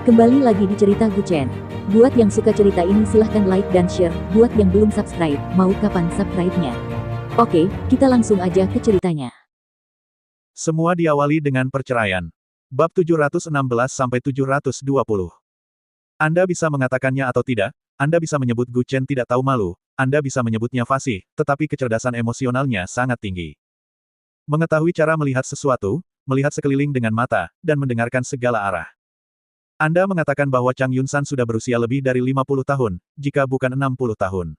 Kembali lagi di cerita Guchen. Buat yang suka cerita ini silahkan like dan share, buat yang belum subscribe, mau kapan subscribe-nya? Oke, kita langsung aja ke ceritanya. Semua diawali dengan perceraian. Bab 716-720. Anda bisa mengatakannya atau tidak, Anda bisa menyebut Guchen tidak tahu malu, Anda bisa menyebutnya fasih, tetapi kecerdasan emosionalnya sangat tinggi. Mengetahui cara melihat sesuatu, melihat sekeliling dengan mata, dan mendengarkan segala arah. Anda mengatakan bahwa Chang Yunsan sudah berusia lebih dari 50 tahun, jika bukan 60 tahun.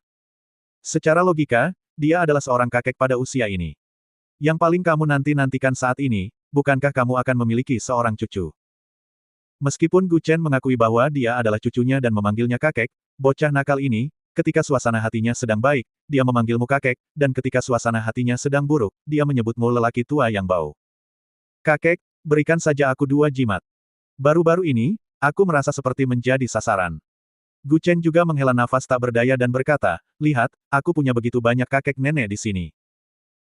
Secara logika, dia adalah seorang kakek pada usia ini. Yang paling kamu nanti-nantikan saat ini, bukankah kamu akan memiliki seorang cucu? Meskipun Guchen mengakui bahwa dia adalah cucunya dan memanggilnya kakek, bocah nakal ini, ketika suasana hatinya sedang baik, dia memanggilmu kakek, dan ketika suasana hatinya sedang buruk, dia menyebutmu lelaki tua yang bau. Kakek, berikan saja aku 2 jimat. Baru-baru ini, aku merasa seperti menjadi sasaran. Guchen juga menghela nafas tak berdaya dan berkata, lihat, aku punya begitu banyak kakek nenek di sini.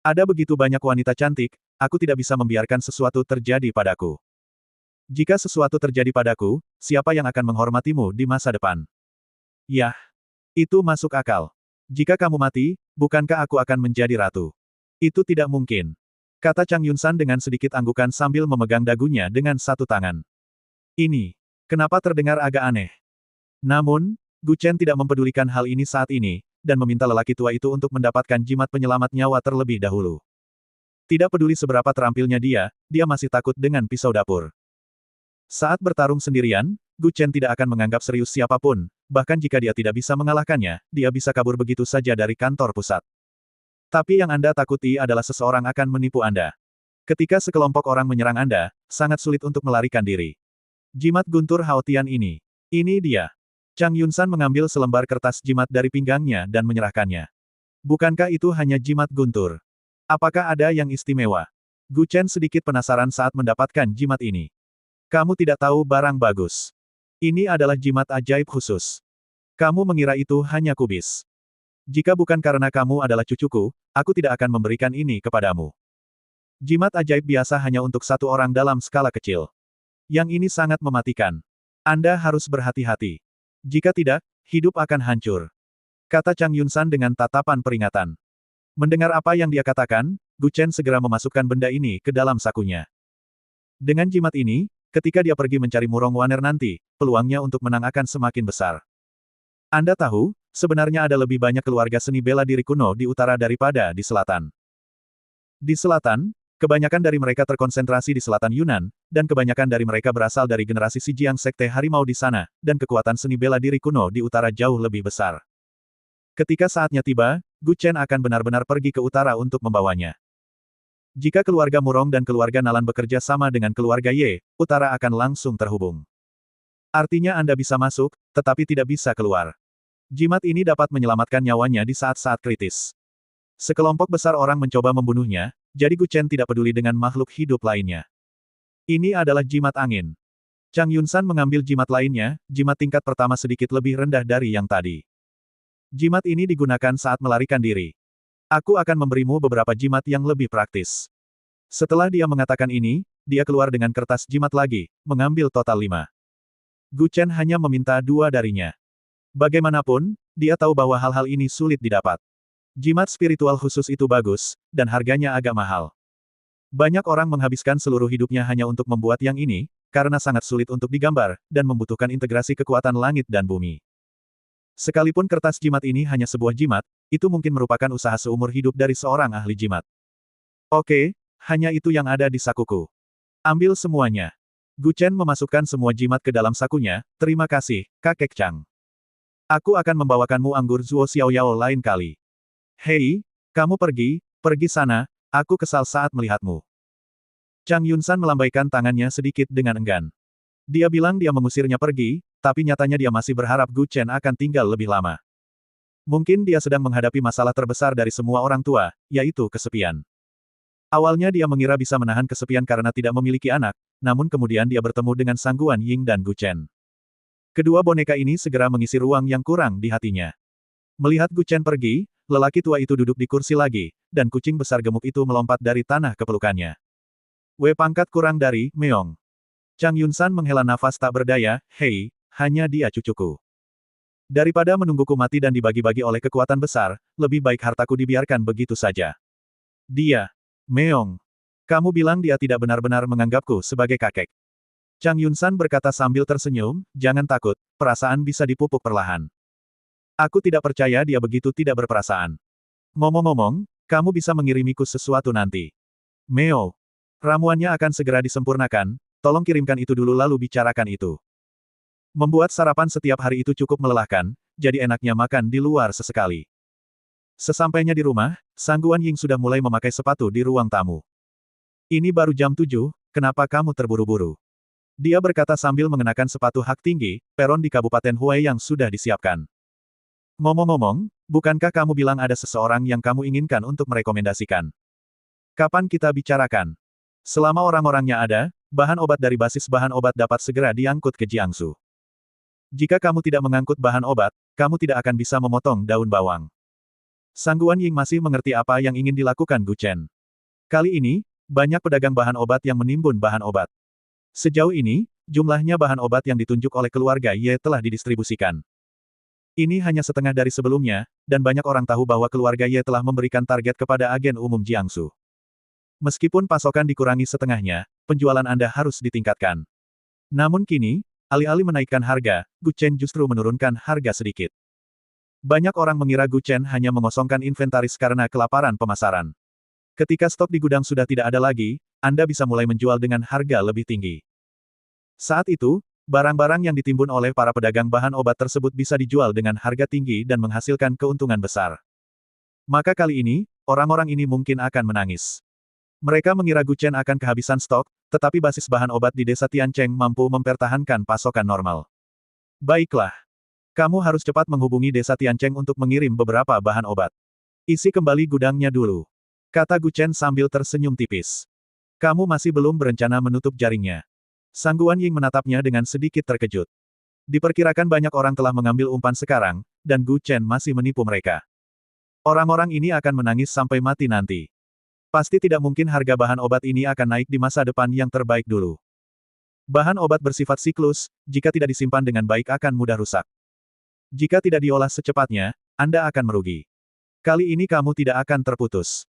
Ada begitu banyak wanita cantik, aku tidak bisa membiarkan sesuatu terjadi padaku. Jika sesuatu terjadi padaku, siapa yang akan menghormatimu di masa depan? Yah, itu masuk akal. Jika kamu mati, bukankah aku akan menjadi ratu? Itu tidak mungkin. Kata Chang Yunsan dengan sedikit anggukan sambil memegang dagunya dengan satu tangan. Ini, kenapa terdengar agak aneh? Namun, Guchen tidak mempedulikan hal ini saat ini, dan meminta lelaki tua itu untuk mendapatkan jimat penyelamat nyawa terlebih dahulu. Tidak peduli seberapa terampilnya dia masih takut dengan pisau dapur. Saat bertarung sendirian, Guchen tidak akan menganggap serius siapapun, bahkan jika dia tidak bisa mengalahkannya, dia bisa kabur begitu saja dari kantor pusat. Tapi yang Anda takuti adalah seseorang akan menipu Anda. Ketika sekelompok orang menyerang Anda, sangat sulit untuk melarikan diri. Jimat guntur Haotian ini dia. Chang Yunsan mengambil selembar kertas jimat dari pinggangnya dan menyerahkannya. Bukankah itu hanya jimat guntur? Apakah ada yang istimewa? Guchen sedikit penasaran saat mendapatkan jimat ini. Kamu tidak tahu barang bagus. Ini adalah jimat ajaib khusus. Kamu mengira itu hanya kubis. Jika bukan karena kamu adalah cucuku, aku tidak akan memberikan ini kepadamu. Jimat ajaib biasa hanya untuk satu orang dalam skala kecil. Yang ini sangat mematikan. Anda harus berhati-hati. Jika tidak, hidup akan hancur. Kata Chang Yunsan dengan tatapan peringatan. Mendengar apa yang dia katakan, Guchen segera memasukkan benda ini ke dalam sakunya. Dengan jimat ini, ketika dia pergi mencari Murong Waner nanti, peluangnya untuk menang akan semakin besar. Anda tahu, sebenarnya ada lebih banyak keluarga seni bela diri kuno di utara daripada di selatan. Di selatan, kebanyakan dari mereka terkonsentrasi di selatan Yunan, dan kebanyakan dari mereka berasal dari generasi Sijiang Sekte Harimau di sana, dan kekuatan seni bela diri kuno di utara jauh lebih besar. Ketika saatnya tiba, Guchen akan benar-benar pergi ke utara untuk membawanya. Jika keluarga Murong dan keluarga Nalan bekerja sama dengan keluarga Ye, utara akan langsung terhubung. Artinya Anda bisa masuk, tetapi tidak bisa keluar. Jimat ini dapat menyelamatkan nyawanya di saat-saat kritis. Sekelompok besar orang mencoba membunuhnya, jadi Guchen tidak peduli dengan makhluk hidup lainnya. Ini adalah jimat angin. Chang Yunsan mengambil jimat lainnya, jimat tingkat pertama sedikit lebih rendah dari yang tadi. Jimat ini digunakan saat melarikan diri. Aku akan memberimu beberapa jimat yang lebih praktis. Setelah dia mengatakan ini, dia keluar dengan kertas jimat lagi, mengambil total 5. Guchen hanya meminta 2 darinya. Bagaimanapun, dia tahu bahwa hal-hal ini sulit didapat. Jimat spiritual khusus itu bagus, dan harganya agak mahal. Banyak orang menghabiskan seluruh hidupnya hanya untuk membuat yang ini, karena sangat sulit untuk digambar, dan membutuhkan integrasi kekuatan langit dan bumi. Sekalipun kertas jimat ini hanya sebuah jimat, itu mungkin merupakan usaha seumur hidup dari seorang ahli jimat. Oke, hanya itu yang ada di sakuku. Ambil semuanya. Guchen memasukkan semua jimat ke dalam sakunya, terima kasih, kakek Chang. Aku akan membawakanmu anggur Zuo Xiaoyao lain kali. Hei, kamu pergi sana, aku kesal saat melihatmu. Chang Yunsan melambaikan tangannya sedikit dengan enggan. Dia bilang dia mengusirnya pergi, tapi nyatanya dia masih berharap Guchen akan tinggal lebih lama. Mungkin dia sedang menghadapi masalah terbesar dari semua orang tua, yaitu kesepian. Awalnya dia mengira bisa menahan kesepian karena tidak memiliki anak, namun kemudian dia bertemu dengan Sangguan Ying dan Guchen. Kedua boneka ini segera mengisi ruang yang kurang di hatinya. Melihat Guchen pergi, lelaki tua itu duduk di kursi lagi, dan kucing besar gemuk itu melompat dari tanah ke pelukannya. W pangkat kurang dari, Meong. Chang Yunsan menghela nafas tak berdaya, hei, hanya dia cucuku. Daripada menungguku mati dan dibagi-bagi oleh kekuatan besar, lebih baik hartaku dibiarkan begitu saja. Dia. Meong. Kamu bilang dia tidak benar-benar menganggapku sebagai kakek. Chang Yunsan berkata sambil tersenyum, jangan takut, perasaan bisa dipupuk perlahan. Aku tidak percaya dia begitu tidak berperasaan. Ngomong-ngomong, kamu bisa mengirimiku sesuatu nanti. Meo. Ramuannya akan segera disempurnakan, tolong kirimkan itu dulu lalu bicarakan itu. Membuat sarapan setiap hari itu cukup melelahkan, jadi enaknya makan di luar sesekali. Sesampainya di rumah, Sang Guan Ying sudah mulai memakai sepatu di ruang tamu. Ini baru jam 7, kenapa kamu terburu-buru? Dia berkata sambil mengenakan sepatu hak tinggi, peron di Kabupaten Huai yang sudah disiapkan. Ngomong-ngomong, bukankah kamu bilang ada seseorang yang kamu inginkan untuk merekomendasikan? Kapan kita bicarakan? Selama orang-orangnya ada, bahan obat dari basis bahan obat dapat segera diangkut ke Jiangsu. Jika kamu tidak mengangkut bahan obat, kamu tidak akan bisa memotong daun bawang. Sang Guan Ying masih mengerti apa yang ingin dilakukan Gu Chen. Kali ini, banyak pedagang bahan obat yang menimbun bahan obat. Sejauh ini, jumlahnya bahan obat yang ditunjuk oleh keluarga Ye telah didistribusikan. Ini hanya setengah dari sebelumnya, dan banyak orang tahu bahwa keluarga Ye telah memberikan target kepada agen umum Jiangsu. Meskipun pasokan dikurangi setengahnya, penjualan Anda harus ditingkatkan. Namun kini, alih-alih menaikkan harga, Gu Chen justru menurunkan harga sedikit. Banyak orang mengira Gu Chen hanya mengosongkan inventaris karena kelaparan pemasaran. Ketika stok di gudang sudah tidak ada lagi, Anda bisa mulai menjual dengan harga lebih tinggi. Saat itu, barang-barang yang ditimbun oleh para pedagang bahan obat tersebut bisa dijual dengan harga tinggi dan menghasilkan keuntungan besar. Maka kali ini, orang-orang ini mungkin akan menangis. Mereka mengira Gu Chen akan kehabisan stok, tetapi basis bahan obat di desa Tiancheng mampu mempertahankan pasokan normal. Baiklah. Kamu harus cepat menghubungi desa Tiancheng untuk mengirim beberapa bahan obat. Isi kembali gudangnya dulu. Kata Gu Chen sambil tersenyum tipis. Kamu masih belum berencana menutup jaringnya. Sang Guan Ying menatapnya dengan sedikit terkejut. Diperkirakan banyak orang telah mengambil umpan sekarang, dan Gu Chen masih menipu mereka. Orang-orang ini akan menangis sampai mati nanti. Pasti tidak mungkin harga bahan obat ini akan naik di masa depan yang terbaik dulu. Bahan obat bersifat siklus, jika tidak disimpan dengan baik akan mudah rusak. Jika tidak diolah secepatnya, Anda akan merugi. Kali ini kamu tidak akan terputus.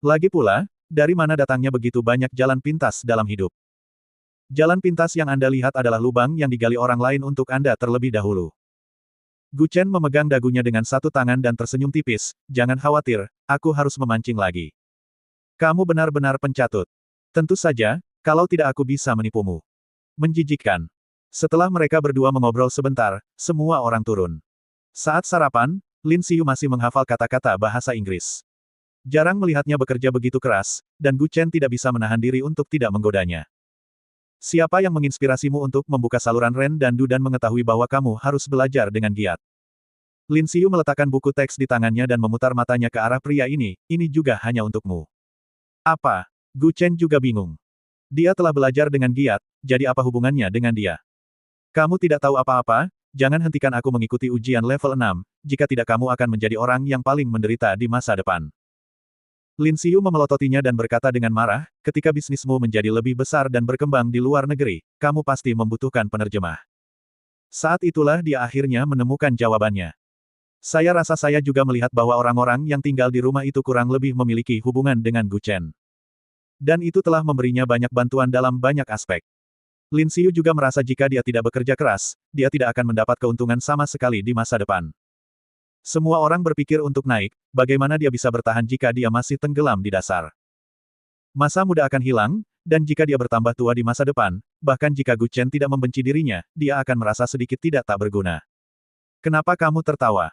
Lagi pula, dari mana datangnya begitu banyak jalan pintas dalam hidup? Jalan pintas yang Anda lihat adalah lubang yang digali orang lain untuk Anda terlebih dahulu. Gu Chen memegang dagunya dengan satu tangan dan tersenyum tipis, jangan khawatir, aku harus memancing lagi. Kamu benar-benar pencatut. Tentu saja, kalau tidak aku bisa menipumu. Menjijikkan. Setelah mereka berdua mengobrol sebentar, semua orang turun. Saat sarapan, Lin Xiu masih menghafal kata-kata bahasa Inggris. Jarang melihatnya bekerja begitu keras, dan Gu Chen tidak bisa menahan diri untuk tidak menggodanya. Siapa yang menginspirasimu untuk membuka saluran Ren dan Du dan mengetahui bahwa kamu harus belajar dengan giat? Lin Xiu meletakkan buku teks di tangannya dan memutar matanya ke arah pria ini juga hanya untukmu. Apa? Gu Chen juga bingung. Dia telah belajar dengan giat, jadi apa hubungannya dengan dia? Kamu tidak tahu apa-apa, jangan hentikan aku mengikuti ujian level 6, jika tidak kamu akan menjadi orang yang paling menderita di masa depan. Lin Xiu memelototinya dan berkata dengan marah, ketika bisnismu menjadi lebih besar dan berkembang di luar negeri, kamu pasti membutuhkan penerjemah. Saat itulah dia akhirnya menemukan jawabannya. Saya rasa saya juga melihat bahwa orang-orang yang tinggal di rumah itu kurang lebih memiliki hubungan dengan Gu Chen. Dan itu telah memberinya banyak bantuan dalam banyak aspek. Lin Xiu juga merasa jika dia tidak bekerja keras, dia tidak akan mendapat keuntungan sama sekali di masa depan. Semua orang berpikir untuk naik, bagaimana dia bisa bertahan jika dia masih tenggelam di dasar. Masa muda akan hilang, dan jika dia bertambah tua di masa depan, bahkan jika Gu Chen tidak membenci dirinya, dia akan merasa sedikit tidak tak berguna. Kenapa kamu tertawa?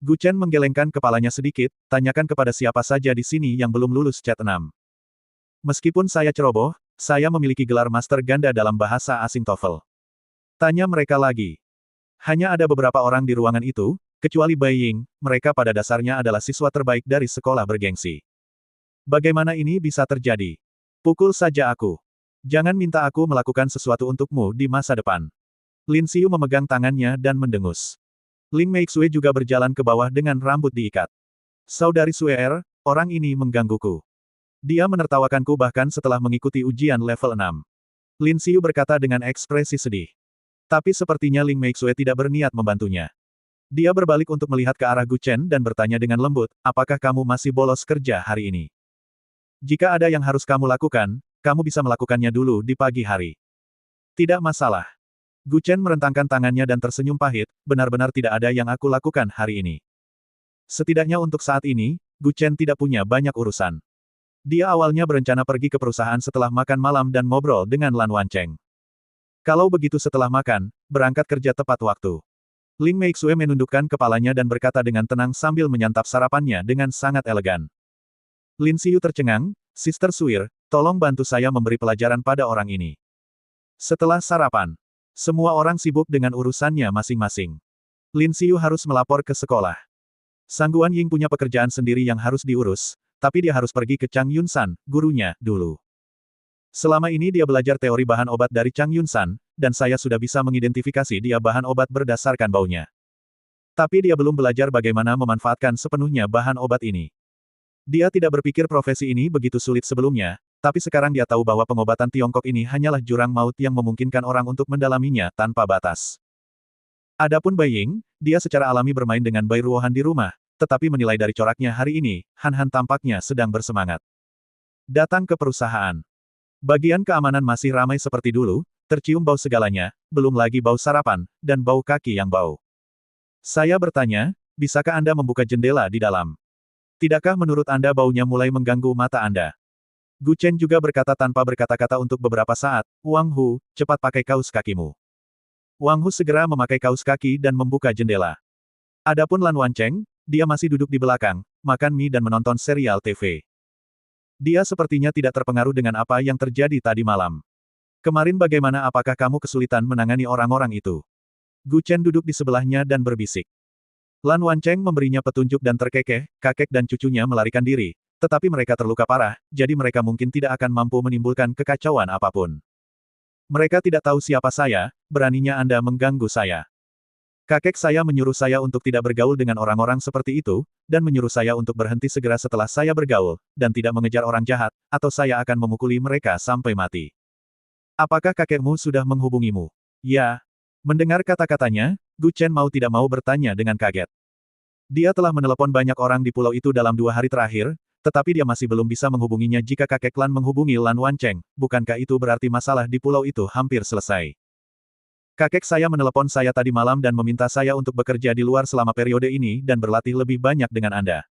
Gu Chen menggelengkan kepalanya sedikit, tanyakan kepada siapa saja di sini yang belum lulus Cat 6. Meskipun saya ceroboh, saya memiliki gelar master ganda dalam bahasa asing TOEFL. Tanya mereka lagi. Hanya ada beberapa orang di ruangan itu, kecuali Bai Ying, mereka pada dasarnya adalah siswa terbaik dari sekolah bergengsi. Bagaimana ini bisa terjadi? Pukul saja aku. Jangan minta aku melakukan sesuatu untukmu di masa depan. Lin Xiu memegang tangannya dan mendengus. Ling Meixue juga berjalan ke bawah dengan rambut diikat. Saudari Sue, orang ini menggangguku. Dia menertawakanku bahkan setelah mengikuti ujian level 6. Lin Xiu berkata dengan ekspresi sedih. Tapi sepertinya Ling Meixue tidak berniat membantunya. Dia berbalik untuk melihat ke arah Gu Chen dan bertanya dengan lembut, apakah kamu masih bolos kerja hari ini? Jika ada yang harus kamu lakukan, kamu bisa melakukannya dulu di pagi hari. Tidak masalah. Gu Chen merentangkan tangannya dan tersenyum pahit, benar-benar tidak ada yang aku lakukan hari ini. Setidaknya untuk saat ini, Gu Chen tidak punya banyak urusan. Dia awalnya berencana pergi ke perusahaan setelah makan malam dan ngobrol dengan Lan Wancheng. Kalau begitu setelah makan, berangkat kerja tepat waktu. Ling Meixue menundukkan kepalanya dan berkata dengan tenang sambil menyantap sarapannya dengan sangat elegan. Lin Xiu tercengang, Sister Suir, tolong bantu saya memberi pelajaran pada orang ini. Setelah sarapan, semua orang sibuk dengan urusannya masing-masing. Lin Xiu harus melapor ke sekolah. Sang Guan Ying punya pekerjaan sendiri yang harus diurus, tapi dia harus pergi ke Chang Yunsan, gurunya, dulu. Selama ini dia belajar teori bahan obat dari Chang Yunsan, dan saya sudah bisa mengidentifikasi dia bahan obat berdasarkan baunya. Tapi dia belum belajar bagaimana memanfaatkan sepenuhnya bahan obat ini. Dia tidak berpikir profesi ini begitu sulit sebelumnya, tapi sekarang dia tahu bahwa pengobatan Tiongkok ini hanyalah jurang maut yang memungkinkan orang untuk mendalaminya tanpa batas. Adapun Bai Ying, dia secara alami bermain dengan Bai Ruohan di rumah, tetapi menilai dari coraknya hari ini, Han Han tampaknya sedang bersemangat. Datang ke perusahaan. Bagian keamanan masih ramai seperti dulu, tercium bau segalanya, belum lagi bau sarapan, dan bau kaki yang bau. Saya bertanya, bisakah Anda membuka jendela di dalam? Tidakkah menurut Anda baunya mulai mengganggu mata Anda? Gu Chen juga berkata tanpa berkata-kata untuk beberapa saat, Wang Hu, cepat pakai kaus kakimu. Wang Hu segera memakai kaus kaki dan membuka jendela. Adapun Lan Wancheng, dia masih duduk di belakang, makan mie dan menonton serial TV. Dia sepertinya tidak terpengaruh dengan apa yang terjadi tadi malam. Kemarin bagaimana, apakah kamu kesulitan menangani orang-orang itu? Gu Chen duduk di sebelahnya dan berbisik. Lan Wancheng memberinya petunjuk dan terkekeh, kakek dan cucunya melarikan diri, tetapi mereka terluka parah, jadi mereka mungkin tidak akan mampu menimbulkan kekacauan apapun. Mereka tidak tahu siapa saya, beraninya Anda mengganggu saya. Kakek saya menyuruh saya untuk tidak bergaul dengan orang-orang seperti itu, dan menyuruh saya untuk berhenti segera setelah saya bergaul, dan tidak mengejar orang jahat, atau saya akan memukuli mereka sampai mati. Apakah kakekmu sudah menghubungimu? Ya. Mendengar kata-katanya, Gu Chen mau tidak mau bertanya dengan kaget. Dia telah menelepon banyak orang di pulau itu dalam 2 hari terakhir, tetapi dia masih belum bisa menghubunginya jika kakek Lan menghubungi Lan Wancheng, bukankah itu berarti masalah di pulau itu hampir selesai? Kakek saya menelepon saya tadi malam dan meminta saya untuk bekerja di luar selama periode ini dan berlatih lebih banyak dengan Anda.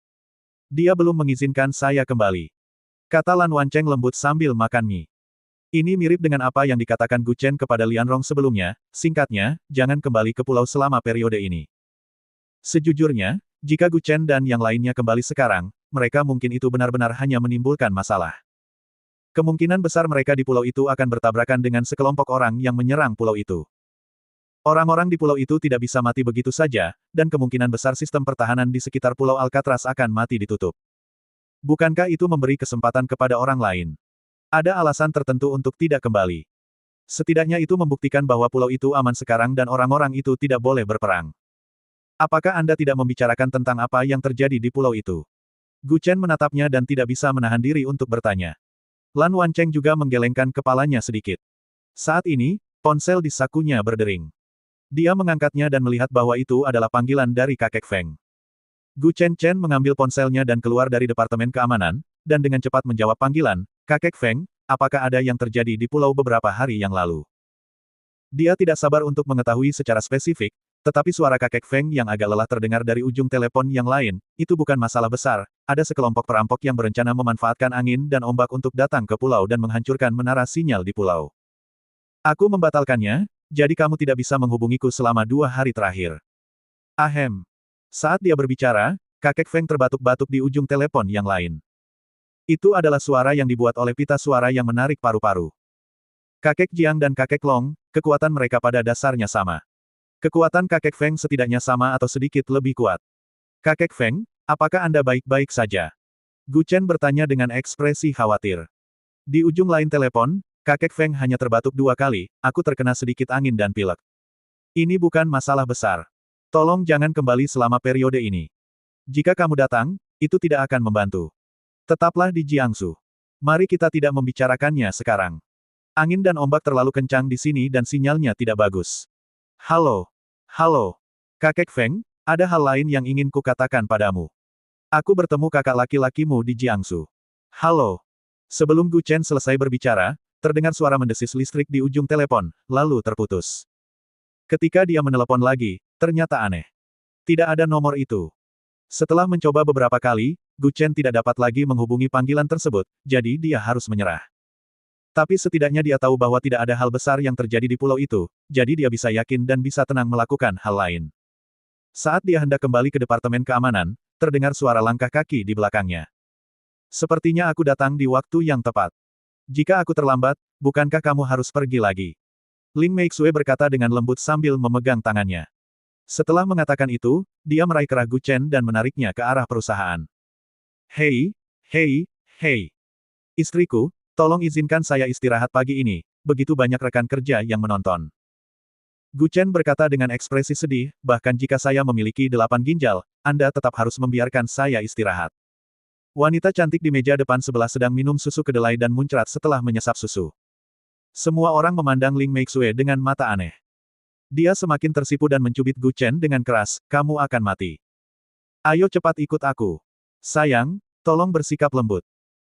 Dia belum mengizinkan saya kembali. Kata Lan Wancheng lembut sambil makan mie. Ini mirip dengan apa yang dikatakan Gu Chen kepada Lian Rong sebelumnya, singkatnya, jangan kembali ke pulau selama periode ini. Sejujurnya, jika Gu Chen dan yang lainnya kembali sekarang, mereka mungkin itu benar-benar hanya menimbulkan masalah. Kemungkinan besar mereka di pulau itu akan bertabrakan dengan sekelompok orang yang menyerang pulau itu. Orang-orang di pulau itu tidak bisa mati begitu saja, dan kemungkinan besar sistem pertahanan di sekitar pulau Alcatraz akan mati ditutup. Bukankah itu memberi kesempatan kepada orang lain? Ada alasan tertentu untuk tidak kembali. Setidaknya itu membuktikan bahwa pulau itu aman sekarang dan orang-orang itu tidak boleh berperang. Apakah Anda tidak membicarakan tentang apa yang terjadi di pulau itu? Gu Chen menatapnya dan tidak bisa menahan diri untuk bertanya. Lan Wancheng juga menggelengkan kepalanya sedikit. Saat ini, ponsel di sakunya berdering. Dia mengangkatnya dan melihat bahwa itu adalah panggilan dari kakek Feng. Gu Chen mengambil ponselnya dan keluar dari Departemen Keamanan, dan dengan cepat menjawab panggilan, kakek Feng, apakah ada yang terjadi di pulau beberapa hari yang lalu? Dia tidak sabar untuk mengetahui secara spesifik, tetapi suara kakek Feng yang agak lelah terdengar dari ujung telepon yang lain, itu bukan masalah besar, ada sekelompok perampok yang berencana memanfaatkan angin dan ombak untuk datang ke pulau dan menghancurkan menara sinyal di pulau. Aku membatalkannya, jadi kamu tidak bisa menghubungiku selama 2 hari terakhir. Ahem. Saat dia berbicara, kakek Feng terbatuk-batuk di ujung telepon yang lain. Itu adalah suara yang dibuat oleh pita suara yang menarik paru-paru. Kakek Jiang dan kakek Long, kekuatan mereka pada dasarnya sama. Kekuatan kakek Feng setidaknya sama atau sedikit lebih kuat. Kakek Feng, apakah Anda baik-baik saja? Gu Chen bertanya dengan ekspresi khawatir. Di ujung lain telepon, kakek Feng hanya terbatuk 2 kali, aku terkena sedikit angin dan pilek. Ini bukan masalah besar. Tolong jangan kembali selama periode ini. Jika kamu datang, itu tidak akan membantu. Tetaplah di Jiangsu. Mari kita tidak membicarakannya sekarang. Angin dan ombak terlalu kencang di sini dan sinyalnya tidak bagus. Halo. Halo. Kakek Feng, ada hal lain yang ingin kukatakan padamu. Aku bertemu kakak laki-lakimu di Jiangsu. Halo. Sebelum Gu Chen selesai berbicara, terdengar suara mendesis listrik di ujung telepon, lalu terputus. Ketika dia menelepon lagi, ternyata aneh. Tidak ada nomor itu. Setelah mencoba beberapa kali, Gu Chen tidak dapat lagi menghubungi panggilan tersebut, jadi dia harus menyerah. Tapi setidaknya dia tahu bahwa tidak ada hal besar yang terjadi di pulau itu, jadi dia bisa yakin dan bisa tenang melakukan hal lain. Saat dia hendak kembali ke Departemen Keamanan, terdengar suara langkah kaki di belakangnya. Sepertinya aku datang di waktu yang tepat. Jika aku terlambat, bukankah kamu harus pergi lagi? Ling Meixue berkata dengan lembut sambil memegang tangannya. Setelah mengatakan itu, dia meraih kerah Gu Chen dan menariknya ke arah perusahaan. Hei, hei, hei. Istriku, tolong izinkan saya istirahat pagi ini, begitu banyak rekan kerja yang menonton. Gu Chen berkata dengan ekspresi sedih, bahkan jika saya memiliki 8 ginjal, Anda tetap harus membiarkan saya istirahat. Wanita cantik di meja depan sebelah sedang minum susu kedelai dan muncrat setelah menyesap susu. Semua orang memandang Ling Meixue dengan mata aneh. Dia semakin tersipu dan mencubit Gu Chen dengan keras, kamu akan mati. Ayo cepat ikut aku. Sayang, tolong bersikap lembut.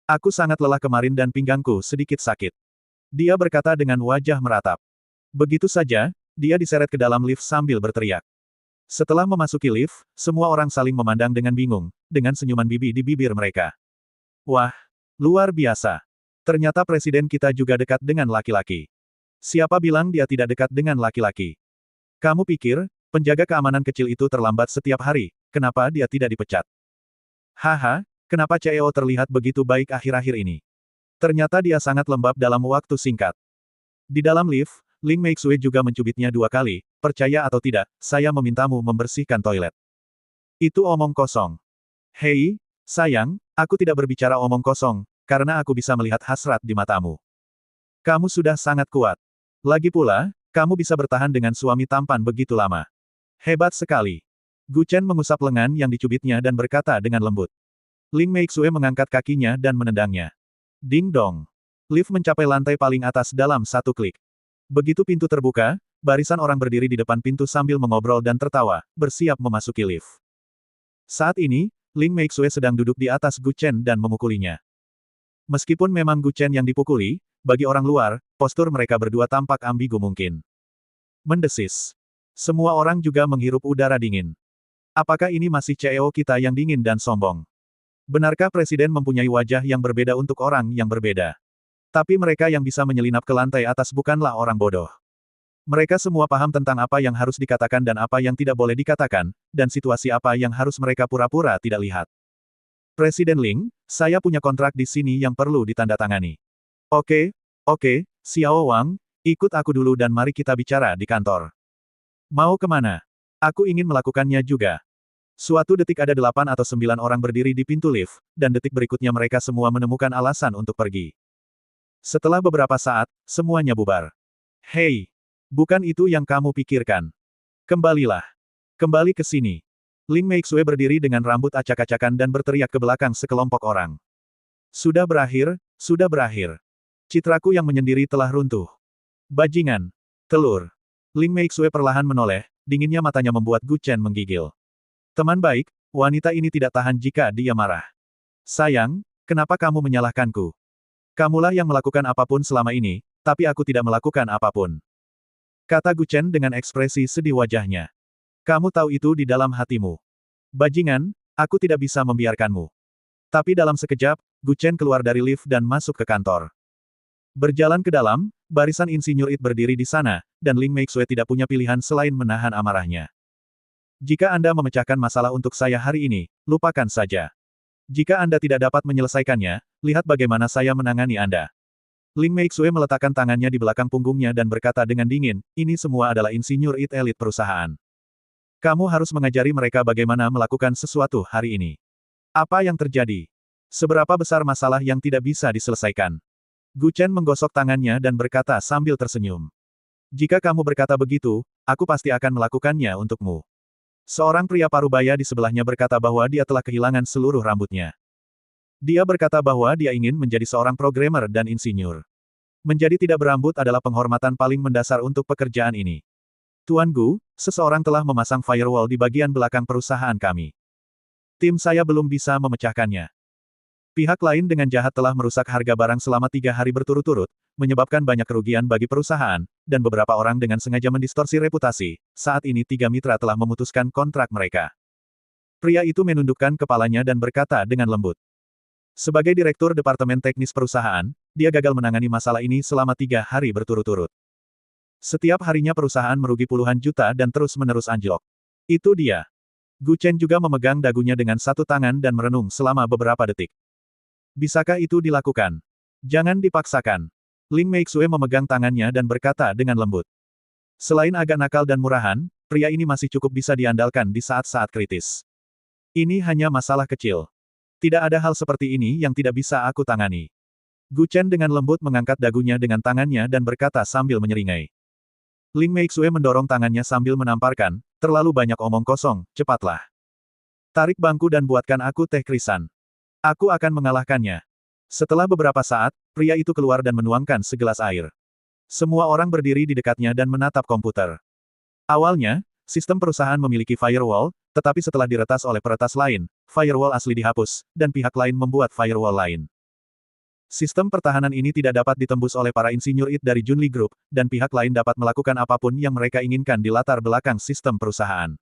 Aku sangat lelah kemarin dan pinggangku sedikit sakit. Dia berkata dengan wajah meratap. Begitu saja, dia diseret ke dalam lift sambil berteriak. Setelah memasuki lift, semua orang saling memandang dengan bingung, dengan senyuman bibi di bibir mereka. Wah, luar biasa. Ternyata presiden kita juga dekat dengan laki-laki. Siapa bilang dia tidak dekat dengan laki-laki? Kamu pikir, penjaga keamanan kecil itu terlambat setiap hari, kenapa dia tidak dipecat? Haha, kenapa CEO terlihat begitu baik akhir-akhir ini? Ternyata dia sangat lembab dalam waktu singkat. Di dalam lift, Ling Meixue juga mencubitnya 2 kali, percaya atau tidak, saya memintamu membersihkan toilet. Itu omong kosong. Hei, sayang, aku tidak berbicara omong kosong, karena aku bisa melihat hasrat di matamu. Kamu sudah sangat kuat. Lagi pula, kamu bisa bertahan dengan suami tampan begitu lama. Hebat sekali. Gu Chen mengusap lengan yang dicubitnya dan berkata dengan lembut. Ling Meixue mengangkat kakinya dan menendangnya. Ding dong. Lift mencapai lantai paling atas dalam 1 klik. Begitu pintu terbuka, barisan orang berdiri di depan pintu sambil mengobrol dan tertawa, bersiap memasuki lift. Saat ini, Ling Meixue sedang duduk di atas Gu Chen dan memukulinya. Meskipun memang Gu Chen yang dipukuli, bagi orang luar, postur mereka berdua tampak ambigu mungkin. Mendesis. Semua orang juga menghirup udara dingin. Apakah ini masih CEO kita yang dingin dan sombong? Benarkah presiden mempunyai wajah yang berbeda untuk orang yang berbeda? Tapi mereka yang bisa menyelinap ke lantai atas bukanlah orang bodoh. Mereka semua paham tentang apa yang harus dikatakan dan apa yang tidak boleh dikatakan, dan situasi apa yang harus mereka pura-pura tidak lihat. Presiden Ling, saya punya kontrak di sini yang perlu ditandatangani. Oke, Xiao Wang, ikut aku dulu dan mari kita bicara di kantor. Mau kemana? Aku ingin melakukannya juga. Suatu detik ada 8 atau 9 orang berdiri di pintu lift, dan detik berikutnya mereka semua menemukan alasan untuk pergi. Setelah beberapa saat, semuanya bubar. Hei! Bukan itu yang kamu pikirkan. Kembalilah. Kembali ke sini. Ling Meixue berdiri dengan rambut acak-acakan dan berteriak ke belakang sekelompok orang. Sudah berakhir, sudah berakhir. Citraku yang menyendiri telah runtuh. Bajingan. Telur. Ling Meixue perlahan menoleh, dinginnya matanya membuat Gu Chen menggigil. Teman baik, wanita ini tidak tahan jika dia marah. Sayang, kenapa kamu menyalahkanku? Kamulah yang melakukan apapun selama ini, tapi aku tidak melakukan apapun. Kata Gu Chen dengan ekspresi sedih wajahnya. Kamu tahu itu di dalam hatimu. Bajingan, aku tidak bisa membiarkanmu. Tapi dalam sekejap, Gu Chen keluar dari lift dan masuk ke kantor. Berjalan ke dalam, barisan insinyur It berdiri di sana, dan Ling Meixue tidak punya pilihan selain menahan amarahnya. Jika Anda memecahkan masalah untuk saya hari ini, lupakan saja. Jika Anda tidak dapat menyelesaikannya, lihat bagaimana saya menangani Anda. Ling Meixue meletakkan tangannya di belakang punggungnya dan berkata dengan dingin, ini semua adalah insinyur It elit perusahaan. Kamu harus mengajari mereka bagaimana melakukan sesuatu hari ini. Apa yang terjadi? Seberapa besar masalah yang tidak bisa diselesaikan? Gu Chen menggosok tangannya dan berkata sambil tersenyum. Jika kamu berkata begitu, aku pasti akan melakukannya untukmu. Seorang pria parubaya di sebelahnya berkata bahwa dia telah kehilangan seluruh rambutnya. Dia berkata bahwa dia ingin menjadi seorang programmer dan insinyur. Menjadi tidak berambut adalah penghormatan paling mendasar untuk pekerjaan ini. Tuan Gu, seseorang telah memasang firewall di bagian belakang perusahaan kami. Tim saya belum bisa memecahkannya. Pihak lain dengan jahat telah merusak harga barang selama 3 hari berturut-turut, menyebabkan banyak kerugian bagi perusahaan, dan beberapa orang dengan sengaja mendistorsi reputasi. Saat ini 3 mitra telah memutuskan kontrak mereka. Pria itu menundukkan kepalanya dan berkata dengan lembut. Sebagai direktur departemen teknis perusahaan, dia gagal menangani masalah ini selama 3 hari berturut-turut. Setiap harinya perusahaan merugi puluhan juta dan terus-menerus anjlok. Itu dia. Gu Chen juga memegang dagunya dengan satu tangan dan merenung selama beberapa detik. Bisakah itu dilakukan? Jangan dipaksakan. Ling Meixue memegang tangannya dan berkata dengan lembut. Selain agak nakal dan murahan, pria ini masih cukup bisa diandalkan di saat-saat kritis. Ini hanya masalah kecil. Tidak ada hal seperti ini yang tidak bisa aku tangani. Gu Chen dengan lembut mengangkat dagunya dengan tangannya dan berkata sambil menyeringai. Ling Meixue mendorong tangannya sambil menamparkan, terlalu banyak omong kosong, cepatlah. Tarik bangku dan buatkan aku teh krisan. Aku akan mengalahkannya. Setelah beberapa saat, pria itu keluar dan menuangkan segelas air. Semua orang berdiri di dekatnya dan menatap komputer. Awalnya, sistem perusahaan memiliki firewall, tetapi setelah diretas oleh peretas lain, firewall asli dihapus, dan pihak lain membuat firewall lain. Sistem pertahanan ini tidak dapat ditembus oleh para insinyur IT dari Junli Group, dan pihak lain dapat melakukan apapun yang mereka inginkan di latar belakang sistem perusahaan.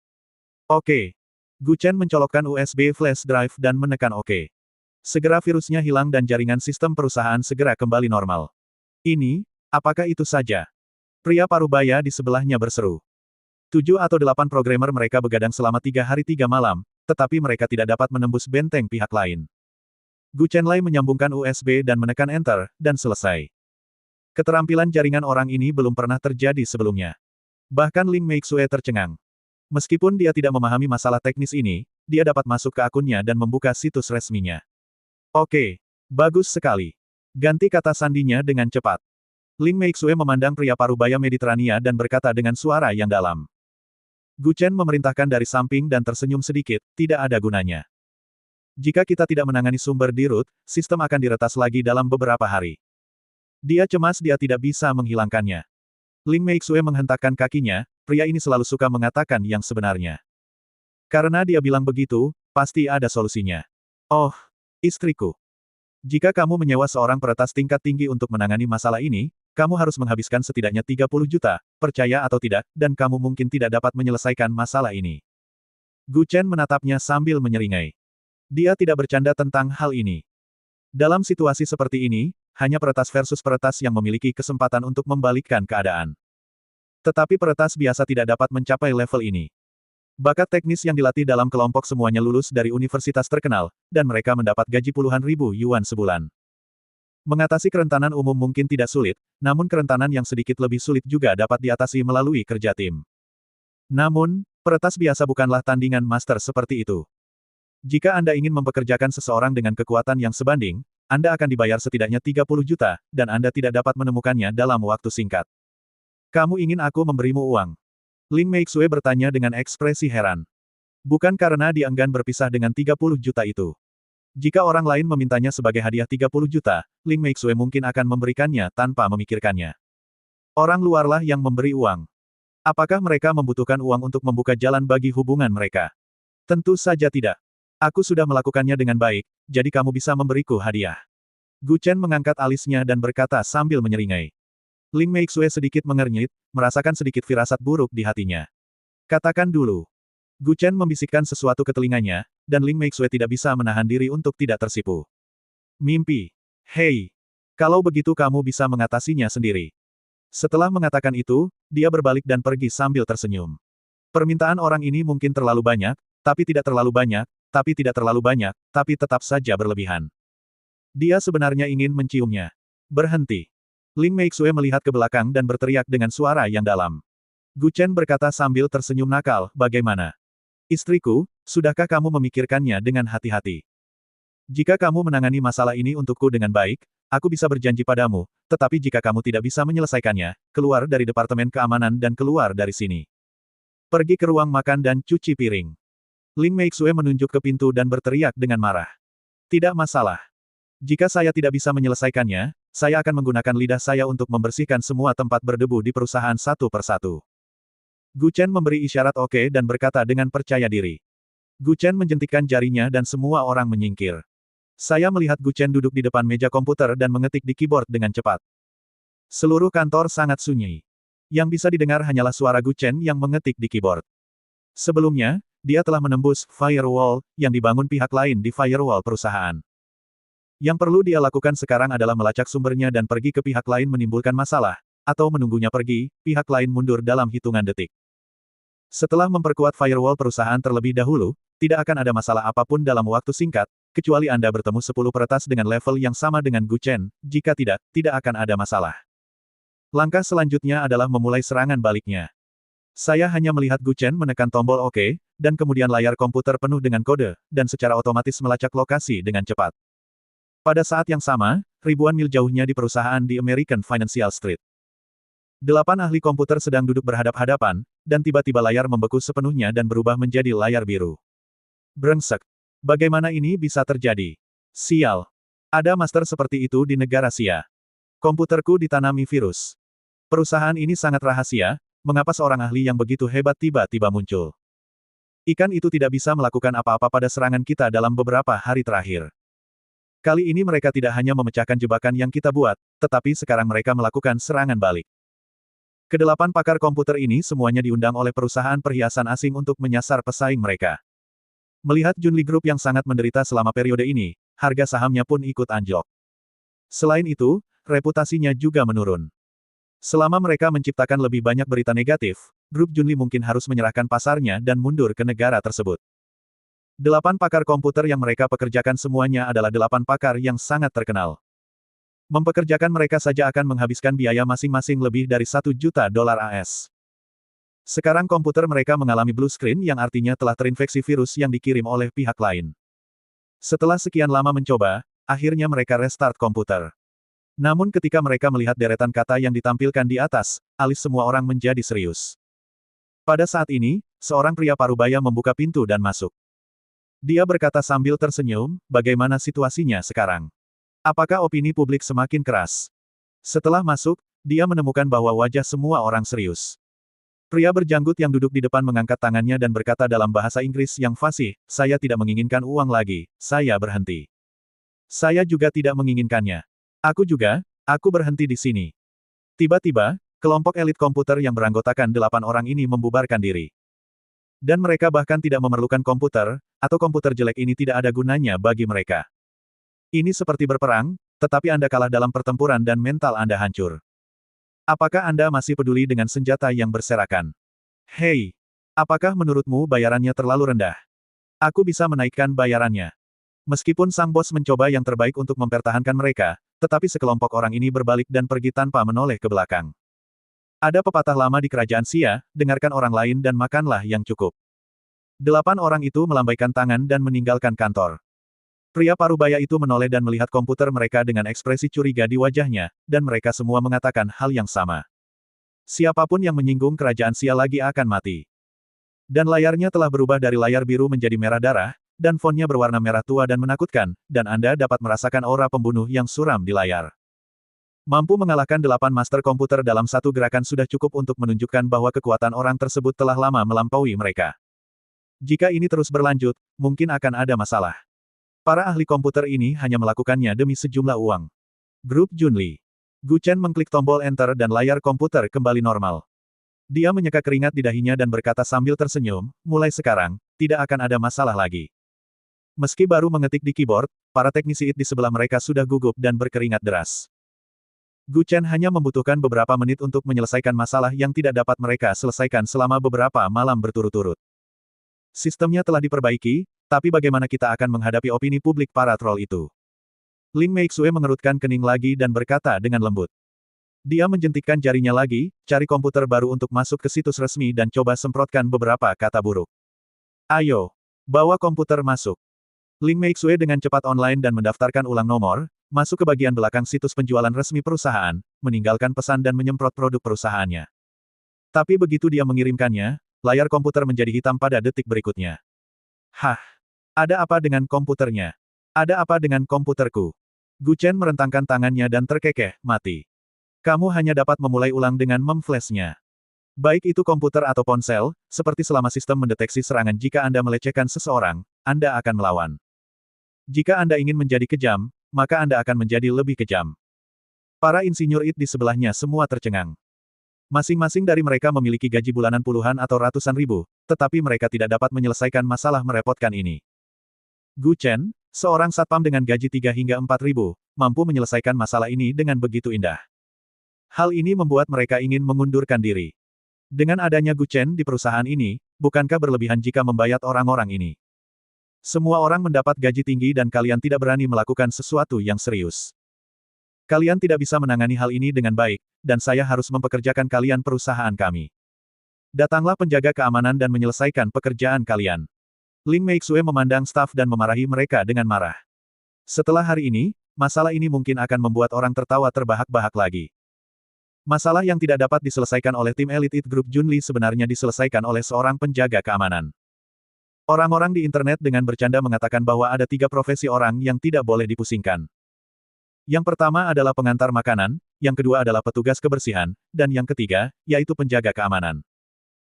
Oke. Gu Chen mencolokkan USB flash drive dan menekan OK. Segera virusnya hilang dan jaringan sistem perusahaan segera kembali normal. Ini, apakah itu saja? Pria parubaya di sebelahnya berseru. 7 atau 8 programmer mereka begadang selama 3 hari 3 malam, tetapi mereka tidak dapat menembus benteng pihak lain. Gu Chenlai menyambungkan USB dan menekan Enter, dan selesai. Keterampilan jaringan orang ini belum pernah terjadi sebelumnya. Bahkan Ling Meixue tercengang. Meskipun dia tidak memahami masalah teknis ini, dia dapat masuk ke akunnya dan membuka situs resminya. Oke, bagus sekali. Ganti kata sandinya dengan cepat. Ling Meixue memandang pria parubaya Mediterania dan berkata dengan suara yang dalam. Gu Chen memerintahkan dari samping dan tersenyum sedikit, tidak ada gunanya. Jika kita tidak menangani sumber di root, sistem akan diretas lagi dalam beberapa hari. Dia cemas dia tidak bisa menghilangkannya. Ling Meixue menghentakkan kakinya, pria ini selalu suka mengatakan yang sebenarnya. Karena dia bilang begitu, pasti ada solusinya. Oh, istriku. Jika kamu menyewa seorang peretas tingkat tinggi untuk menangani masalah ini, kamu harus menghabiskan setidaknya 30 juta, percaya atau tidak, dan kamu mungkin tidak dapat menyelesaikan masalah ini. Gu Chen menatapnya sambil menyeringai. Dia tidak bercanda tentang hal ini. Dalam situasi seperti ini, hanya peretas versus peretas yang memiliki kesempatan untuk membalikkan keadaan. Tetapi peretas biasa tidak dapat mencapai level ini. Bakat teknis yang dilatih dalam kelompok semuanya lulus dari universitas terkenal, dan mereka mendapat gaji puluhan ribu yuan sebulan. Mengatasi kerentanan umum mungkin tidak sulit, namun kerentanan yang sedikit lebih sulit juga dapat diatasi melalui kerja tim. Namun, peretas biasa bukanlah tandingan master seperti itu. Jika Anda ingin mempekerjakan seseorang dengan kekuatan yang sebanding, Anda akan dibayar setidaknya 30 juta, dan Anda tidak dapat menemukannya dalam waktu singkat. Kamu ingin aku memberimu uang? Ling Meixue bertanya dengan ekspresi heran. Bukan karena dia enggan berpisah dengan 30 juta itu. Jika orang lain memintanya sebagai hadiah 30 juta, Ling Meixue mungkin akan memberikannya tanpa memikirkannya. Orang luarlah yang memberi uang. Apakah mereka membutuhkan uang untuk membuka jalan bagi hubungan mereka? Tentu saja tidak. Aku sudah melakukannya dengan baik, jadi kamu bisa memberiku hadiah. Gu Chen mengangkat alisnya dan berkata sambil menyeringai. Ling Meixue sedikit mengernyit, merasakan sedikit firasat buruk di hatinya. Katakan dulu. Gu Chen membisikkan sesuatu ke telinganya, dan Ling Meixue tidak bisa menahan diri untuk tidak tersipu. Mimpi. Hei. Kalau begitu kamu bisa mengatasinya sendiri. Setelah mengatakan itu, dia berbalik dan pergi sambil tersenyum. Permintaan orang ini mungkin terlalu banyak, tapi tidak terlalu banyak, tapi tidak terlalu banyak, tapi tetap saja berlebihan. Dia sebenarnya ingin menciumnya. Berhenti. Ling Meixue melihat ke belakang dan berteriak dengan suara yang dalam. Gu Chen berkata sambil tersenyum nakal, bagaimana? Istriku, sudahkah kamu memikirkannya dengan hati-hati? Jika kamu menangani masalah ini untukku dengan baik, aku bisa berjanji padamu, tetapi jika kamu tidak bisa menyelesaikannya, keluar dari Departemen Keamanan dan keluar dari sini. Pergi ke ruang makan dan cuci piring. Ling Meixue menunjuk ke pintu dan berteriak dengan marah. Tidak masalah. Jika saya tidak bisa menyelesaikannya, saya akan menggunakan lidah saya untuk membersihkan semua tempat berdebu di perusahaan satu persatu. Gu Chen memberi isyarat oke dan berkata dengan percaya diri. Gu Chen menjentikkan jarinya dan semua orang menyingkir. Saya melihat Gu Chen duduk di depan meja komputer dan mengetik di keyboard dengan cepat. Seluruh kantor sangat sunyi. Yang bisa didengar hanyalah suara Gu Chen yang mengetik di keyboard. Sebelumnya, dia telah menembus firewall yang dibangun pihak lain di firewall perusahaan. Yang perlu dia lakukan sekarang adalah melacak sumbernya dan pergi ke pihak lain menimbulkan masalah, atau menunggunya pergi, pihak lain mundur dalam hitungan detik. Setelah memperkuat firewall perusahaan terlebih dahulu, tidak akan ada masalah apapun dalam waktu singkat, kecuali Anda bertemu 10 peretas dengan level yang sama dengan Gu Chen, jika tidak, tidak akan ada masalah. Langkah selanjutnya adalah memulai serangan baliknya. Saya hanya melihat Gu Chen menekan tombol OK, dan kemudian layar komputer penuh dengan kode, dan secara otomatis melacak lokasi dengan cepat. Pada saat yang sama, ribuan mil jauhnya di perusahaan di American Financial Street. 8 ahli komputer sedang duduk berhadap-hadapan, dan tiba-tiba layar membeku sepenuhnya dan berubah menjadi layar biru. Brengsek. Bagaimana ini bisa terjadi? Sial. Ada master seperti itu di negara Sia. Komputerku ditanami virus. Perusahaan ini sangat rahasia, mengapa seorang ahli yang begitu hebat tiba-tiba muncul? Ikan itu tidak bisa melakukan apa-apa pada serangan kita dalam beberapa hari terakhir. Kali ini mereka tidak hanya memecahkan jebakan yang kita buat, tetapi sekarang mereka melakukan serangan balik. Kedelapan pakar komputer ini semuanya diundang oleh perusahaan perhiasan asing untuk menyasar pesaing mereka. Melihat Junli Group yang sangat menderita selama periode ini, harga sahamnya pun ikut anjlok. Selain itu, reputasinya juga menurun. Selama mereka menciptakan lebih banyak berita negatif, grup Junli mungkin harus menyerahkan pasarnya dan mundur ke negara tersebut. 8 pakar komputer yang mereka pekerjakan semuanya adalah 8 pakar yang sangat terkenal. Mempekerjakan mereka saja akan menghabiskan biaya masing-masing lebih dari $1 juta AS. Sekarang komputer mereka mengalami blue screen yang artinya telah terinfeksi virus yang dikirim oleh pihak lain. Setelah sekian lama mencoba, akhirnya mereka restart komputer. Namun ketika mereka melihat deretan kata yang ditampilkan di atas, alis semua orang menjadi serius. Pada saat ini, seorang pria parubaya membuka pintu dan masuk. Dia berkata sambil tersenyum, bagaimana situasinya sekarang? Apakah opini publik semakin keras? Setelah masuk, dia menemukan bahwa wajah semua orang serius. Pria berjanggut yang duduk di depan mengangkat tangannya dan berkata dalam bahasa Inggris yang fasih, saya tidak menginginkan uang lagi, saya berhenti. Saya juga tidak menginginkannya. Aku juga, aku berhenti di sini. Tiba-tiba, kelompok elit komputer yang beranggotakan 8 orang ini membubarkan diri. Dan mereka bahkan tidak memerlukan komputer, atau komputer jelek ini tidak ada gunanya bagi mereka. Ini seperti berperang, tetapi Anda kalah dalam pertempuran dan mental Anda hancur. Apakah Anda masih peduli dengan senjata yang berserakan? Hei! Apakah menurutmu bayarannya terlalu rendah? Aku bisa menaikkan bayarannya. Meskipun sang bos mencoba yang terbaik untuk mempertahankan mereka, tetapi sekelompok orang ini berbalik dan pergi tanpa menoleh ke belakang. Ada pepatah lama di kerajaan Sia, dengarkan orang lain dan makanlah yang cukup. 8 orang itu melambaikan tangan dan meninggalkan kantor. Pria parubaya itu menoleh dan melihat komputer mereka dengan ekspresi curiga di wajahnya, dan mereka semua mengatakan hal yang sama. Siapapun yang menyinggung kerajaan Sia lagi akan mati. Dan layarnya telah berubah dari layar biru menjadi merah darah, dan fontnya berwarna merah tua dan menakutkan, dan Anda dapat merasakan aura pembunuh yang suram di layar. Mampu mengalahkan 8 master komputer dalam satu gerakan sudah cukup untuk menunjukkan bahwa kekuatan orang tersebut telah lama melampaui mereka. Jika ini terus berlanjut, mungkin akan ada masalah. Para ahli komputer ini hanya melakukannya demi sejumlah uang. Grup Junli. Gu Chen mengklik tombol Enter dan layar komputer kembali normal. Dia menyeka keringat di dahinya dan berkata sambil tersenyum, mulai sekarang, tidak akan ada masalah lagi. Meski baru mengetik di keyboard, para teknisi IT di sebelah mereka sudah gugup dan berkeringat deras. Gu Chen hanya membutuhkan beberapa menit untuk menyelesaikan masalah yang tidak dapat mereka selesaikan selama beberapa malam berturut-turut. Sistemnya telah diperbaiki, tapi bagaimana kita akan menghadapi opini publik para troll itu? Ling Meixue mengerutkan kening lagi dan berkata dengan lembut. Dia menjentikkan jarinya lagi, cari komputer baru untuk masuk ke situs resmi dan coba semprotkan beberapa kata buruk. Ayo, bawa komputer masuk. Ling Meixue dengan cepat online dan mendaftarkan ulang nomor, masuk ke bagian belakang situs penjualan resmi perusahaan, meninggalkan pesan dan menyemprot produk perusahaannya. Tapi begitu dia mengirimkannya, layar komputer menjadi hitam pada detik berikutnya. Hah? Ada apa dengan komputernya? Ada apa dengan komputerku? Gu Chen merentangkan tangannya dan terkekeh, mati. Kamu hanya dapat memulai ulang dengan memflashnya. Baik itu komputer atau ponsel, seperti selama sistem mendeteksi serangan jika Anda melecehkan seseorang, Anda akan melawan. Jika Anda ingin menjadi kejam, maka Anda akan menjadi lebih kejam. Para insinyur IT di sebelahnya semua tercengang. Masing-masing dari mereka memiliki gaji bulanan puluhan atau ratusan ribu, tetapi mereka tidak dapat menyelesaikan masalah merepotkan ini. Gu Chen, seorang satpam dengan gaji 3 hingga 4 ribu, mampu menyelesaikan masalah ini dengan begitu indah. Hal ini membuat mereka ingin mengundurkan diri. Dengan adanya Gu Chen di perusahaan ini, bukankah berlebihan jika membayar orang-orang ini? Semua orang mendapat gaji tinggi dan kalian tidak berani melakukan sesuatu yang serius. Kalian tidak bisa menangani hal ini dengan baik, dan saya harus mempekerjakan kalian perusahaan kami. Datanglah penjaga keamanan dan menyelesaikan pekerjaan kalian. Ling Meixue memandang staf dan memarahi mereka dengan marah. Setelah hari ini, masalah ini mungkin akan membuat orang tertawa terbahak-bahak lagi. Masalah yang tidak dapat diselesaikan oleh tim Elite It Group Junli sebenarnya diselesaikan oleh seorang penjaga keamanan. Orang-orang di internet dengan bercanda mengatakan bahwa ada 3 profesi orang yang tidak boleh dipusingkan. Yang pertama adalah pengantar makanan, yang kedua adalah petugas kebersihan, dan yang ketiga, yaitu penjaga keamanan.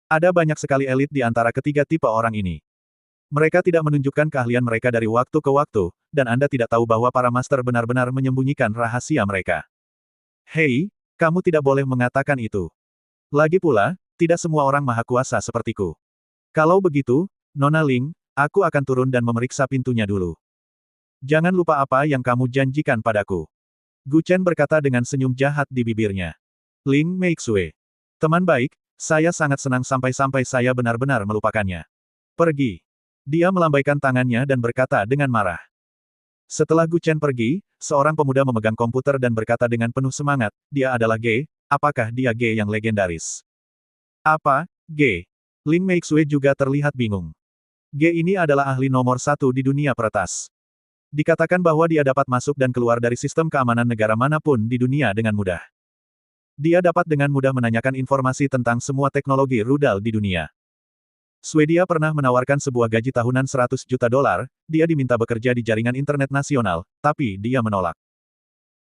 Ada banyak sekali elit di antara ketiga tipe orang ini. Mereka tidak menunjukkan keahlian mereka dari waktu ke waktu, dan Anda tidak tahu bahwa para master benar-benar menyembunyikan rahasia mereka. Hei, kamu tidak boleh mengatakan itu. Lagi pula, tidak semua orang maha kuasa sepertiku. Kalau begitu, Nona Ling, aku akan turun dan memeriksa pintunya dulu. Jangan lupa apa yang kamu janjikan padaku. Gu Chen berkata dengan senyum jahat di bibirnya. Ling Meixue. Teman baik, saya sangat senang sampai-sampai saya benar-benar melupakannya. Pergi. Dia melambaikan tangannya dan berkata dengan marah. Setelah Gu Chen pergi, seorang pemuda memegang komputer dan berkata dengan penuh semangat, dia adalah Ge, apakah dia Ge yang legendaris? Apa, Ge? Ling Meixue juga terlihat bingung. Ge ini adalah ahli nomor 1 di dunia peretas. Dikatakan bahwa dia dapat masuk dan keluar dari sistem keamanan negara manapun di dunia dengan mudah. Dia dapat dengan mudah menanyakan informasi tentang semua teknologi rudal di dunia. Swedia pernah menawarkan sebuah gaji tahunan 100 juta dolar, dia diminta bekerja di jaringan internet nasional, tapi dia menolak.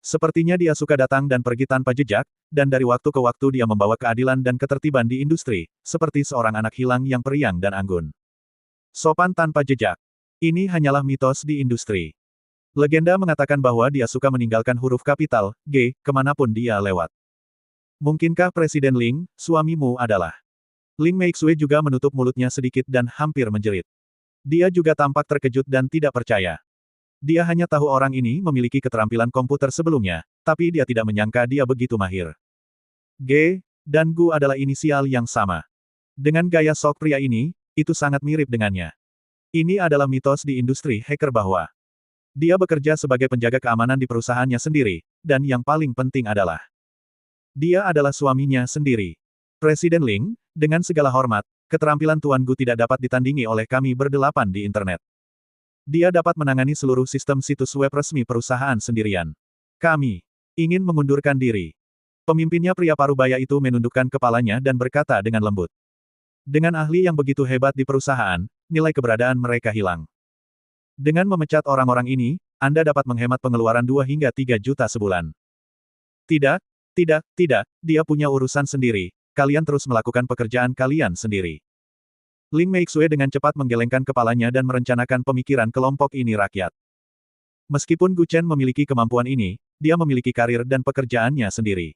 Sepertinya dia suka datang dan pergi tanpa jejak, dan dari waktu ke waktu dia membawa keadilan dan ketertiban di industri, seperti seorang anak hilang yang periang dan anggun. Sopan tanpa jejak. Ini hanyalah mitos di industri. Legenda mengatakan bahwa dia suka meninggalkan huruf kapital, G, kemanapun dia lewat. Mungkinkah Presiden Ling, suamimu adalah? Ling Meixue juga menutup mulutnya sedikit dan hampir menjerit. Dia juga tampak terkejut dan tidak percaya. Dia hanya tahu orang ini memiliki keterampilan komputer sebelumnya, tapi dia tidak menyangka dia begitu mahir. G dan Gu adalah inisial yang sama. Dengan gaya sok pria ini, itu sangat mirip dengannya. Ini adalah mitos di industri hacker bahwa dia bekerja sebagai penjaga keamanan di perusahaannya sendiri, dan yang paling penting adalah dia adalah suaminya sendiri. Presiden Ling, dengan segala hormat, keterampilan Tuan Gu tidak dapat ditandingi oleh kami berdelapan di internet. Dia dapat menangani seluruh sistem situs web resmi perusahaan sendirian. Kami ingin mengundurkan diri. Pemimpinnya pria parubaya itu menundukkan kepalanya dan berkata dengan lembut. Dengan ahli yang begitu hebat di perusahaan, nilai keberadaan mereka hilang. Dengan memecat orang-orang ini, Anda dapat menghemat pengeluaran 2 hingga 3 juta sebulan. Tidak, dia punya urusan sendiri. Kalian terus melakukan pekerjaan kalian sendiri. Ling Meixue dengan cepat menggelengkan kepalanya dan merencanakan pemikiran kelompok ini rakyat. Meskipun Gu Chen memiliki kemampuan ini, dia memiliki karir dan pekerjaannya sendiri.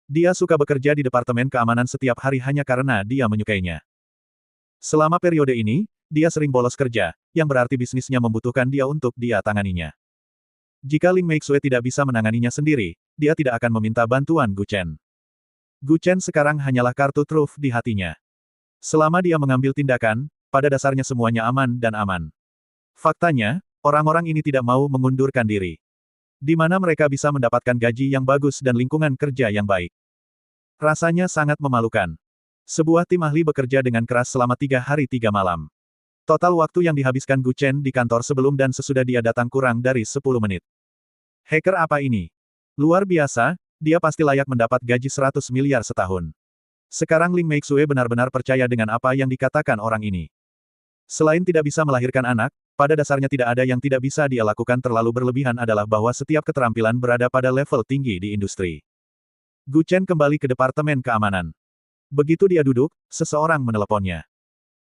Dia suka bekerja di Departemen Keamanan setiap hari hanya karena dia menyukainya. Selama periode ini, dia sering bolos kerja, yang berarti bisnisnya membutuhkan dia untuk dia tanganinya. Jika Ling Meixue tidak bisa menanganinya sendiri, dia tidak akan meminta bantuan Gu Chen. Gu Chen sekarang hanyalah kartu truf di hatinya. Selama dia mengambil tindakan, pada dasarnya semuanya aman dan aman. Faktanya, orang-orang ini tidak mau mengundurkan diri. Di mana mereka bisa mendapatkan gaji yang bagus dan lingkungan kerja yang baik. Rasanya sangat memalukan. Sebuah tim ahli bekerja dengan keras selama 3 hari 3 malam. Total waktu yang dihabiskan Gu Chen di kantor sebelum dan sesudah dia datang kurang dari 10 menit. Hacker apa ini? Luar biasa, dia pasti layak mendapat gaji 100 miliar setahun. Sekarang Ling Meixue benar-benar percaya dengan apa yang dikatakan orang ini. Selain tidak bisa melahirkan anak, pada dasarnya tidak ada yang tidak bisa dia lakukan. Terlalu berlebihan adalah bahwa setiap keterampilan berada pada level tinggi di industri. Gu Chen kembali ke Departemen Keamanan. Begitu dia duduk, seseorang meneleponnya.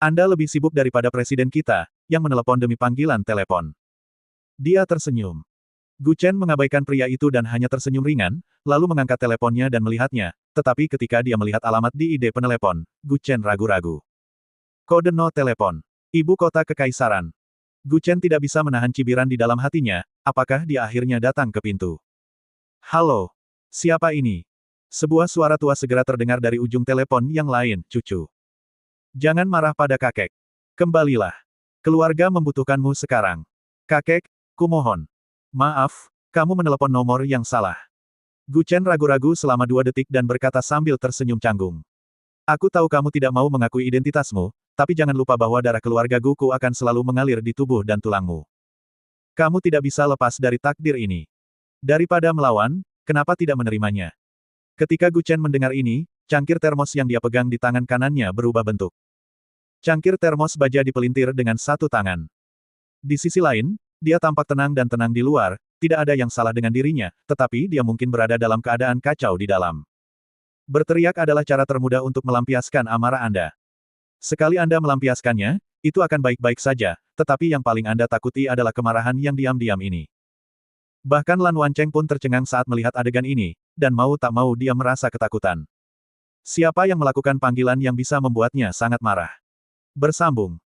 Anda lebih sibuk daripada presiden kita, yang menelepon demi panggilan telepon. Dia tersenyum. Gu Chen mengabaikan pria itu dan hanya tersenyum ringan, lalu mengangkat teleponnya dan melihatnya, tetapi ketika dia melihat alamat di ID penelepon, Gu Chen ragu-ragu. Kode no telepon. Ibu kota kekaisaran. Gu Chen tidak bisa menahan cibiran di dalam hatinya, apakah dia akhirnya datang ke pintu. Halo. Siapa ini? Sebuah suara tua segera terdengar dari ujung telepon yang lain, cucu. Jangan marah pada kakek. Kembalilah. Keluarga membutuhkanmu sekarang. Kakek, kumohon. Maaf, kamu menelepon nomor yang salah. Gu Chen ragu-ragu selama 2 detik dan berkata sambil tersenyum canggung. Aku tahu kamu tidak mau mengakui identitasmu, tapi jangan lupa bahwa darah keluarga Guku akan selalu mengalir di tubuh dan tulangmu. Kamu tidak bisa lepas dari takdir ini. Daripada melawan, kenapa tidak menerimanya? Ketika Gu Chen mendengar ini, cangkir termos yang dia pegang di tangan kanannya berubah bentuk. Cangkir termos baja dipelintir dengan satu tangan. Di sisi lain, dia tampak tenang dan tenang di luar, tidak ada yang salah dengan dirinya, tetapi dia mungkin berada dalam keadaan kacau di dalam. Berteriak adalah cara termudah untuk melampiaskan amarah Anda. Sekali Anda melampiaskannya, itu akan baik-baik saja, tetapi yang paling Anda takuti adalah kemarahan yang diam-diam ini. Bahkan Lan Wancheng pun tercengang saat melihat adegan ini, dan mau tak mau dia merasa ketakutan. Siapa yang melakukan panggilan yang bisa membuatnya sangat marah? Bersambung.